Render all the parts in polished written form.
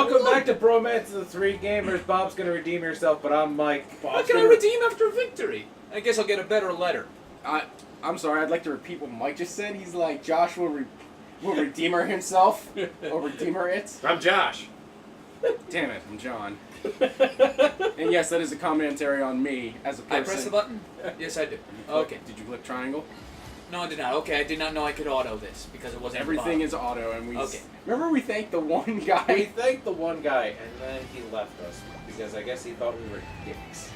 Welcome back to Bromance of the Three Gamers. Bob's gonna redeem herself, but I'm Mike. How can I redeem after victory? I guess I'll get a better letter. I'm sorry, I'd like to repeat what Mike just said. He's like, Josh will redeemer himself, or redeemer it. I'm Josh. Damn it, I'm John. And yes, that is a commentary on me as a person. I press the button? Yes, I did. Okay. Did you click triangle? No, I did not. Okay, I did not know I could auto this because it wasn't Everything is auto, and we... Okay. Remember we thanked the one guy? We thanked the one guy, and then he left us because I guess he thought we were dicks.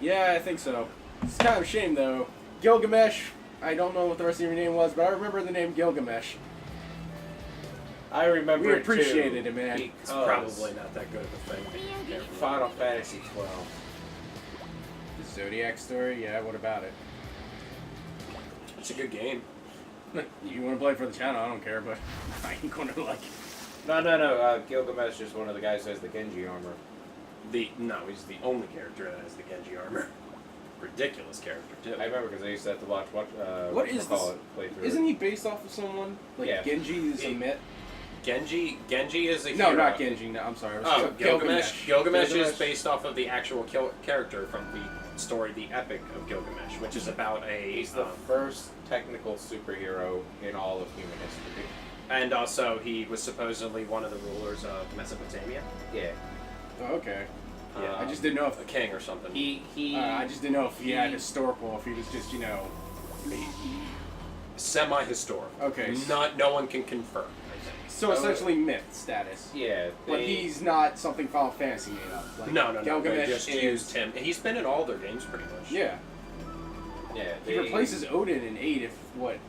Yeah, I think so. It's kind of a shame, though. Gilgamesh, I don't know what the rest of your name was, but I remember the name Gilgamesh. I remember We appreciated it, man. It's probably not that good of a thing. Final Fantasy 12. The Zodiac story? Yeah, what about it? It's a good game. You want to play for the channel, I don't care, but I ain't gonna like it. No. Gilgamesh is one of the guys who has the Genji armor. No, he's the only character that has the Genji armor. Ridiculous character, too. I remember because I used to have to watch What is this? playthrough. Isn't he based off of someone? Like, Yeah. Genji is a myth? Genji is a No, hero. not Genji, no, I'm sorry. Oh, Gilgamesh. Gilgamesh is based off of the actual character from the story, The Epic of Gilgamesh, which is about a... He's the first technical superhero in all of human history. And also, he was supposedly one of the rulers of Mesopotamia. Yeah. Oh, okay. Yeah, I just didn't know if... a king or something. I just didn't know if he had historical, if he was just, Semi-historical. Okay. No one can confirm, I think. So essentially myth status. Yeah. But he's not something Final Fantasy made up. Like, No. Gilgamesh They just used him. He's been in all their games pretty much. Yeah. Yeah. He replaces Odin in 8 if,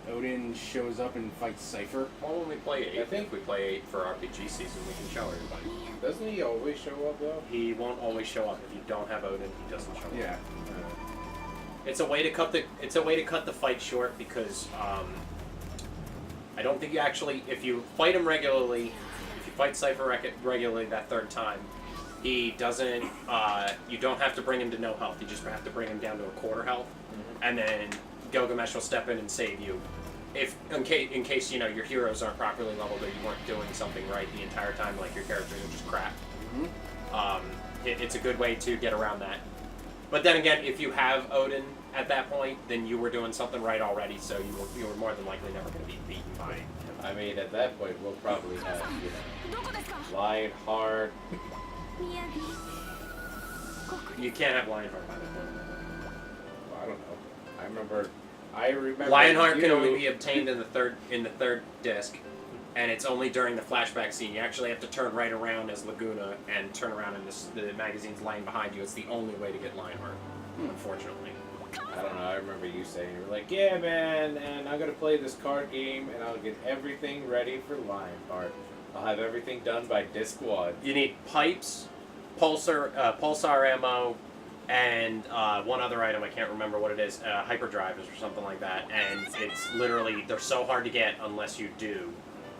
Odin shows up and fights Cypher? Well, when we play 8, I think if we play 8 for RPG season, we can show everybody. Doesn't he always show up though? He won't always show up. If you don't have Odin, he doesn't show up. Yeah. It's a way to cut the fight short because I don't think you actually, if you fight him regularly, if you fight Cypher regularly that third time, he doesn't. You don't have to bring him to no health. You just have to bring him down to a quarter health, and then Gilgamesh will step in and save you. If in case your heroes aren't properly leveled or you weren't doing something right the entire time, like your characters are just crap. It's a good way to get around that. But then again, if you have Odin at that point, then you were doing something right already, so you were more than likely never going to be beaten by him. I mean, at that point, we'll probably have, Lionheart. You can't have Lionheart by that point. Well, I don't know. I remember. Lionheart can only be obtained in the third disc, and it's only during the flashback scene. You actually have to turn right around as Laguna and turn around and the magazine's lying behind you. It's the only way to get Lionheart, unfortunately. I don't know. I remember you saying, you were like, yeah, man, and I'm going to play this card game, and I'll get everything ready for Lionheart. I'll have everything done by disc 1. You need pipes, pulsar ammo, and one other item, I can't remember what it is, hyperdrive or something like that. And it's literally, they're so hard to get unless you do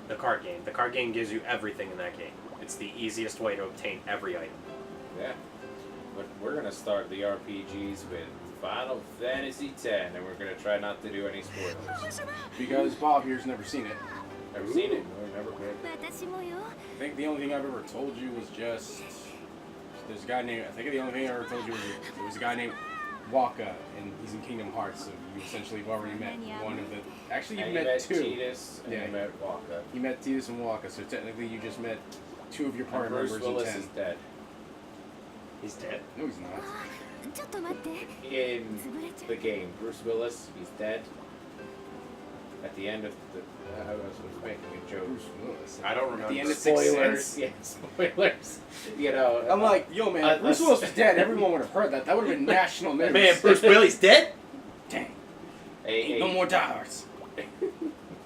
the card game. The card game gives you everything in that game. It's the easiest way to obtain every item. Yeah. But we're going to start the RPGs with Final Fantasy X, and we're going to try not to do any spoilers. Because Bob here's never seen it. Never seen it? No, never played it. I think the only thing I've ever told you was just... There's a guy named... I think the only thing I ever told you was there was a guy named Waka, and he's in Kingdom Hearts, so you essentially have already met one of the... Actually, you met two. Tidus, and you met Waka. You met Tidus and Waka, so technically you just met two of your party members in 10. Bruce Willis is dead. He's dead? No, he's not. In the game, Bruce Willis, he's dead. At the end of the... I was making a joke. Bruce Willis. I don't remember. At the end of Sixth Sense. Yeah, spoilers. I'm like, yo, man, Bruce Willis was dead. Everyone would have heard that. That would have been national news. Man, Bruce Willis dead? Dang. Hey, No more diehards.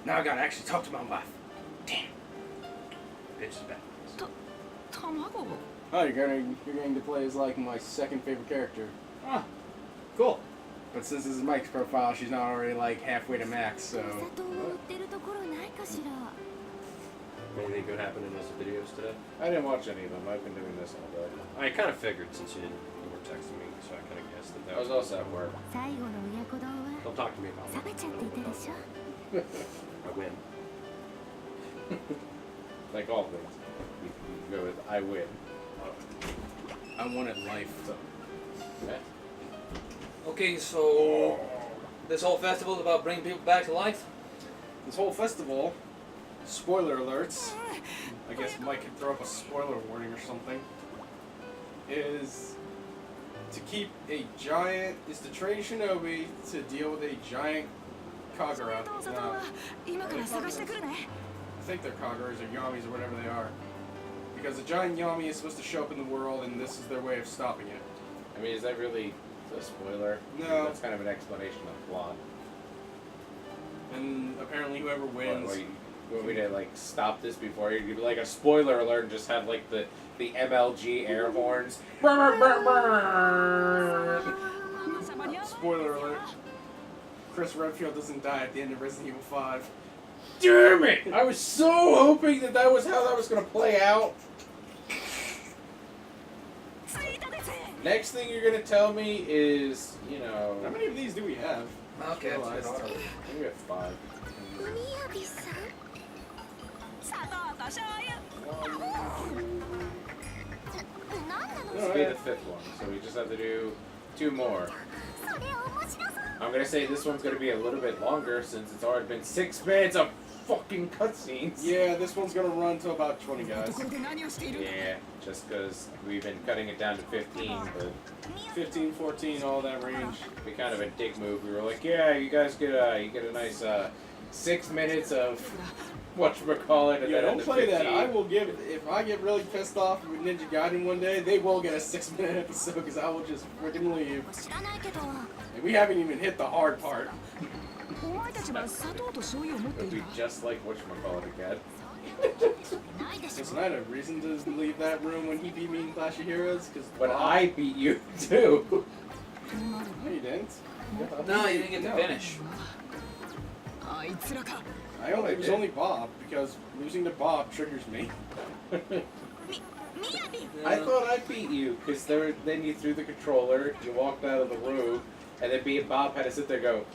Now I gotta actually talk to my wife. Damn. Bitch is back. Oh, you're going to play as like my second favorite character. Ah, cool. But since this is Mike's profile, she's not already like halfway to max, so... Anything good happened in those videos today? I didn't watch any of them. I've been doing this all day. I kind of figured since you were texting me, so I kind of guessed that I was also at work. Don't talk to me about it. I win. Like all things. go with I win. I wanted life. So, okay. Okay, so this whole festival is about bringing people back to life? This whole festival, spoiler alerts, I guess Mike could throw up a spoiler warning or something, is to keep a giant, is to train Shinobi to deal with a giant Kagura. Now, I think they're Kaguras or Yamis or whatever they are. Because a giant Yami is supposed to show up in the world and this is their way of stopping it. I mean, is that really a spoiler? No. I mean, that's kind of an explanation of the plot. And apparently whoever wins... You want me to like stop this before you give like a spoiler alert and just have like the MLG air horns? Spoiler alert. Chris Redfield doesn't die at the end of Resident Evil 5. Damn it! I was so hoping that was how that was going to play out. Next thing you're going to tell me is, you know... How many of these do we have? Okay, that's I think we have 5. This will be the 5th one, so we just have to do 2 more. I'm gonna say this one's gonna be a little bit longer since it's already been 6 minutes of fucking cutscenes. Yeah, this one's gonna run to about 20 guys. Yeah, just because we've been cutting it down to 15, but 15, 14, all that range. it'd be kind of a dick move. We were like, yeah, you guys get a nice 6 minutes of whatchamacallit, and Yeah, then don't end play the that. 15. I will give, if I get really pissed off with Ninja Gaiden one day, they will get a 6-minute episode because I will just freaking leave. And we haven't even hit the hard part. It'll be just like whatchamacallit again. Listen, I had a reason to leave that room when he beat me in Clash of Heroes. But I beat you too. No, you didn't. No, you didn't get to finish. It was only Bob, because losing to Bob triggers me. I thought I beat you, because then you threw the controller, you walked out of the room, and then me and Bob had to sit there and go,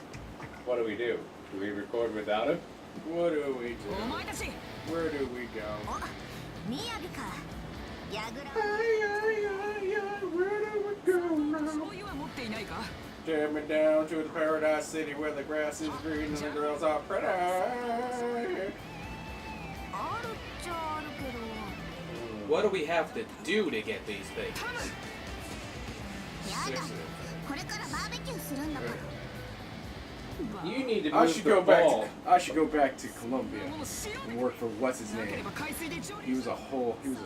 what do we do? Do we record without him? What do we do? Where do we go? Where do we go now? Take me down to the paradise city where the grass is green and the girls are pretty. What do we have to do to get these things? 6 of them. You need to move I should the go ball. back. I should go back to Colombia and work for what's his name. He was a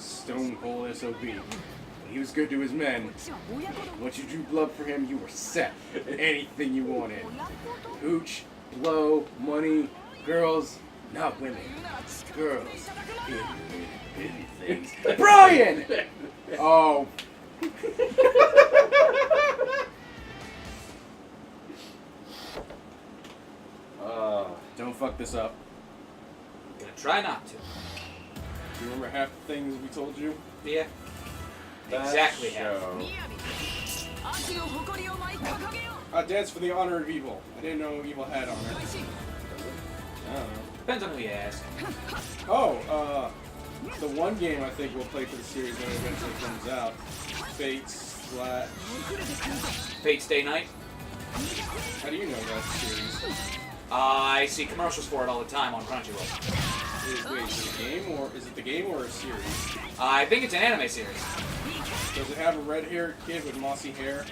stone cold SOB. But he was good to his men. Once you drew blood for him, you were set. Anything you wanted. Hooch, blow, money, girls, not women. Girls. Baby things. Brian! Oh. Don't fuck this up. I'm gonna try not to. Do you remember half the things we told you? Yeah. That Exactly half. show. Dance for the honor of evil. I didn't know evil had honor. I don't know. Depends on who you ask. Oh, the one game I think we'll play for the series when it eventually comes out. Fate's Day Night. How do you know that series? I see commercials for it all the time on Crunchyroll. Is it the game or a series? I think it's an anime series. Does it have a red-haired kid with mossy hair?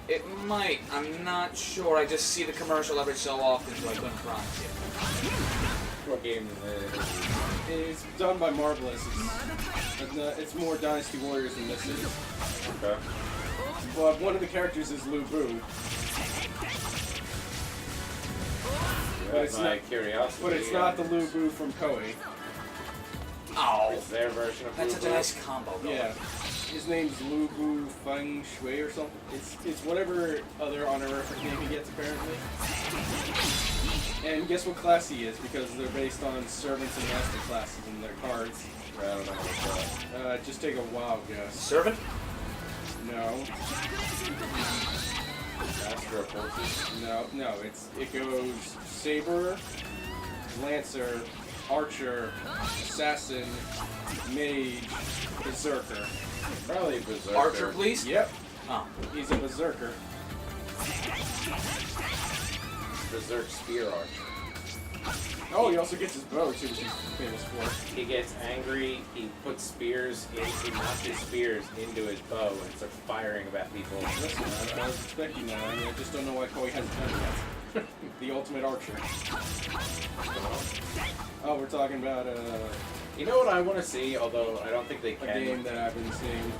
It might. I'm not sure. I just see the commercial every so often, so I couldn't promise you. What game is it? It's done by Marvelous. It's more Dynasty Warriors than this is. Okay. But one of the characters is Lu Bu. But it's my not- curiosity. But it's not the Lu Bu from Koei. Oh, It's their version of that's such a Blue nice combo. Going. Yeah. His name's Lu Bu Feng Shui or something. It's whatever other honorific name he gets apparently. And guess what class he is, because they're based on servants and master classes in their cards. I don't know what Just take a wild guess. Servant? No. Master of Forces. No, it goes Saber, Lancer, archer, assassin, mage, berserker. Probably berserker. Archer, please? Yep, Oh. he's a berserker. Berserk spear archer. Oh, he also gets his bow too, which he's famous for. He gets angry, he puts spears in, he launches spears into his bow and starts firing about people. Listen, I was expecting that. I mean, I just don't know why Koei hasn't done it yet. The ultimate archer. Oh, we're talking about You know what I want to see, although I don't think they a can. game that I've been seeing.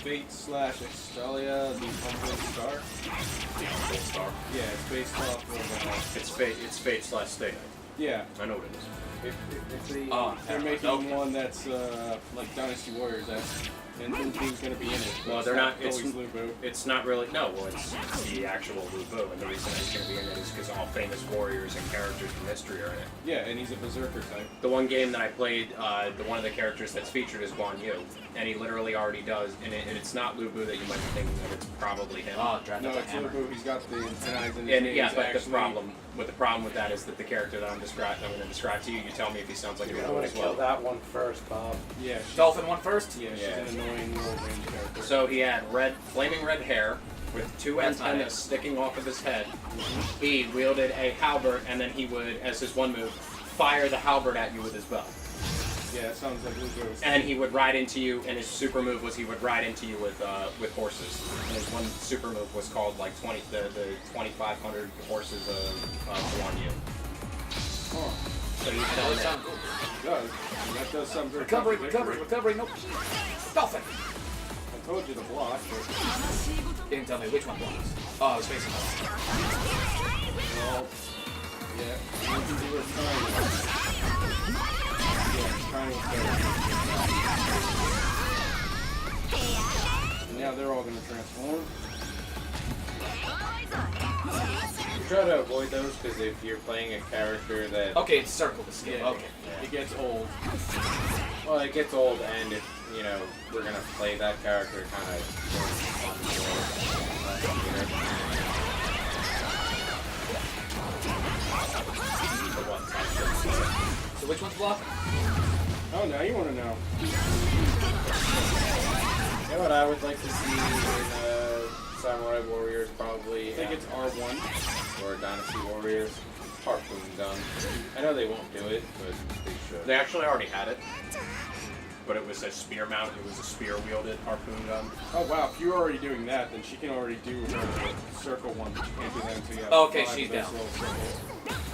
Fate/Extalia, the Complete Star. Full star. Yeah, it's based off of. It's Fate/State. Yeah, I know what it is. If the, they're making okay. one that's like Dynasty Warriors. And Lubu's gonna be in it. Well, It's they're not. Koei's Lubu. It's not really. No, well, it's the actual Lubu, and the reason he's going to be in it is because all famous warriors and characters from history are in it. Yeah, and he's a berserker type. The one game that I played, the one of the characters that's featured is Guan Yu, and he literally already does. And it's not Lubu that you might be thinking of. It's probably him. Oh, Dragon's No, a it's hammer. Lubu. He's got the eyes in his And name. yeah, He's but actually, the problem with that is that the character that I'm going to describe to you, you tell me if he sounds like a I Lubu want as to kill well. that one first, Bob. Yeah, Dolphin one first? Yeah, she's Yeah. an annoying little range character. So he had flaming red hair with two That's not antennas it. sticking off of his head. He wielded a halberd, and then he would, as his one move, fire the halberd at you with his bow. Yeah, it sounds like Lubu. And he would ride into you, and his super move was he would ride into you with horses. And his one super move was called like the 2,500 horses of Guan Yu. Oh, So you That tell does him sound cool. it does. And that does sound very Recovery, contradictory. nope. Dolphin! I told you to block, but Didn't tell me which one was. Oh, I was facing one. well, yeah, you can do a triangle. Yeah, triangle. And now they're all gonna transform. Try to avoid those because if you're playing a character that, Okay, it's circle the skill. Yeah, Okay. it gets old. well, it gets old, and if we're gonna play that character kind of So which one's blocking? Oh, now you want to know. You know what I would like to see in Samurai Warriors, probably, I think it's R1. or Dynasty Warriors, harpoon gun. I know they won't do it, but they should. They actually already had it, but it was a spear mount. It was a spear wielded harpoon gun. Oh wow, if you're already doing that, then she can already do her circle one. But you can't do that until you have Okay, 5 she's of those down. little circles.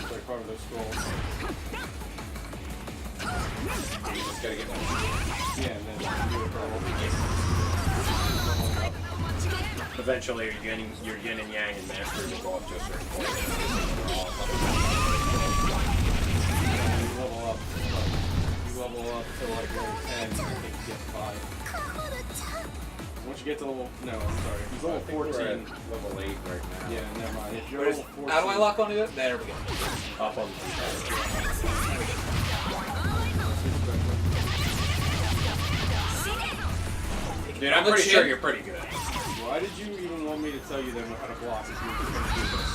It's like part of those scrolls. You just gotta get one. Yeah, and then you can do it for all Eventually, your yin and yang and mastery will go up to a certain point. You level up to like level 10, I think you get 5. Once you get to level, no, I'm sorry. If he's I level think we're 14. at level 8 right now. Yeah, never mind. If you're Where's, level 14. how do I lock onto it? There we go. Up on Dude, I'm pretty sure you're pretty good. Why did you even want me to tell you then how to block if you were just going to do this?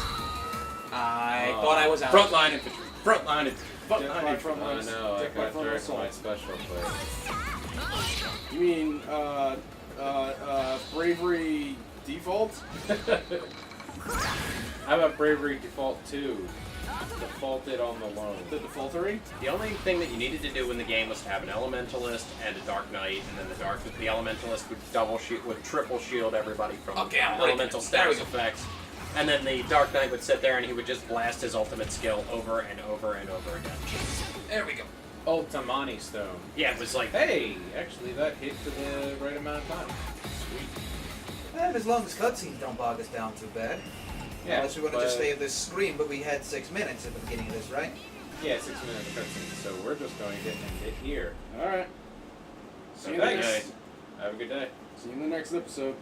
I thought I was out. Frontline infantry. Frontline infantry. Death by Frontline infantry. frontline. No, I Death by got frontline direct my assault. special play. You mean, bravery default? How about Bravery Default 2? Defaulted on the loan. The defaultery? The only thing that you needed to do in the game was to have an elementalist and a dark knight, and then the elementalist would triple shield everybody from Okay, I'm ready. elemental There we status go. effects. And then the dark knight would sit there and he would just blast his ultimate skill over and over and over again. There we go. Ultimani Stone. Yeah, it was like Hey, actually that hit for the right amount of time. Sweet. And as long as cutscenes don't bog us down too bad. Yeah, Unless we want to just but- stay at this screen, but we had 6 minutes at the beginning of this, right? Yeah, 6 minutes of cutscene, so we're just going to end it here. Alright. So See you thanks. next. Have a good day. See you in the next episode.